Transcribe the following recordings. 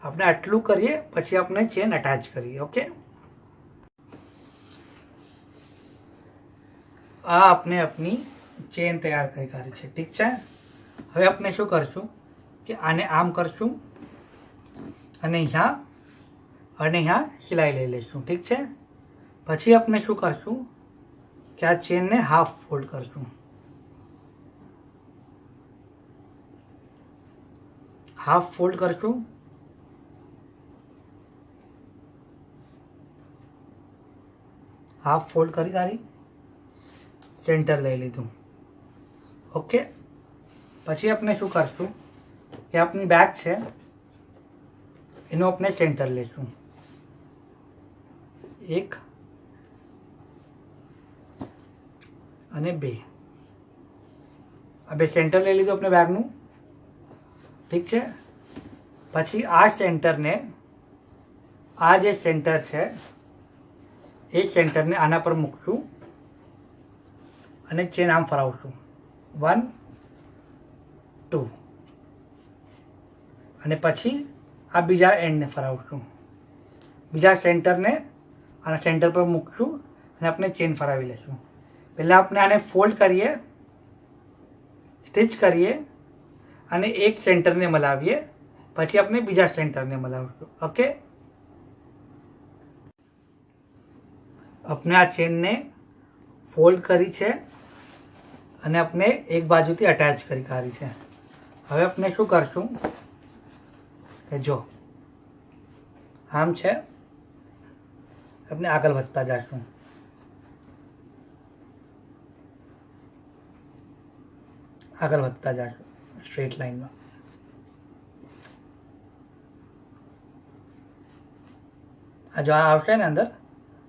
આપણે આટલું કરીએ પછી આપણે ચેન અટેચ કરીએ. ઓકે, આ આપણે આપની ચેન તૈયાર કરી કાઢી છે. ઠીક છે. હવે આપણે શું કરશું કે આને આમ કરશું અને અહીંયા સિલાઈ લઈ લઈશું. ઠીક છે. પછી આપણે શું કરશું કે આ ચેનને હાફ ફોલ્ડ કરશું. હાફ ફોલ્ડ કરશું. હાફ ફોલ્ડ કરી કાઢી સેન્ટર લઈ લીધું. ઓકે, પછી આપણે શું કરશું કે આપણી બેગ છે એનું આપણે સેન્ટર લેશું. 1 અને 2. આ બે સેન્ટર લઈ લીધું આપણે બેગનું. ઠીક છે. પછી આ સેન્ટરને, આ જે સેન્ટર છે એ સેન્ટરને આના પર મૂકશું અને ચેન આમ ફરાવશું. 1 2 અને પછી આ બીજા એન્ડને ફરાવશું. બીજા સેન્ટરને આના સેન્ટર પર મૂકશું અને આપણે ચેન ફરાવી લઈશું. પહેલાં આપણે આને ફોલ્ડ કરીએ, સ્ટિચ કરીએ અને એક સેન્ટરને મલાવીએ, પછી આપણે બીજા સેન્ટરને મલાવશું. ઓકે, આપણે આ ચેનને ફોલ્ડ કરી છે અને આપણે એક બાજુથી અટેચ કરી કાઢી છે. હવે આપણે શું કરશું કે જો આમ છે, આપણે આગળ વધતા જઈશું. આગળ વધતા જઈશું સ્ટ્રેટ લાઈનમાં. આ જો આ આવશે ને અંદર,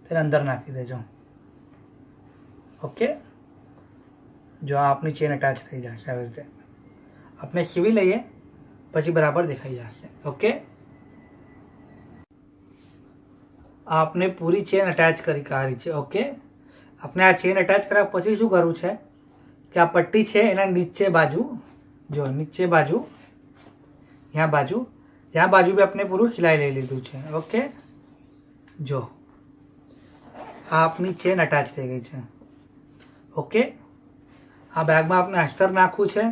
તેને અંદર નાખી દેજો. ઓકે, જો આ આપણી ચેન અટેચ થઈ જશે. આવી રીતે આપણે સીવી લઈએ પછી બરાબર દેખાઈ જશે. ઓકે, આપને પૂરી ચેન અટેચ કરી કાઢી છે. ઓકે, આપણે આ ચેન અટેચ કર્યા પછી શું કરવું છે કે આ પટ્ટી છે એના નીચે બાજુ, જો નીચે બાજુ, यहाँ बाजू बी आपने पूરું सिलाई લઈ લીધું છે. ઓકે, જો આ આપની ચેન અટેચ થઈ ગઈ છે. ઓકે, આ બેગમાં આપણે અસ્તર નાખવું છે.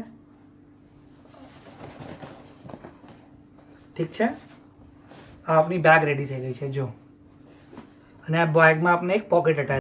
ઠીક છે. આ આપની બેગ રેડી થઈ ગઈ છે જો. અને આ બેગમાં આપણે એક પોકેટ અટેચ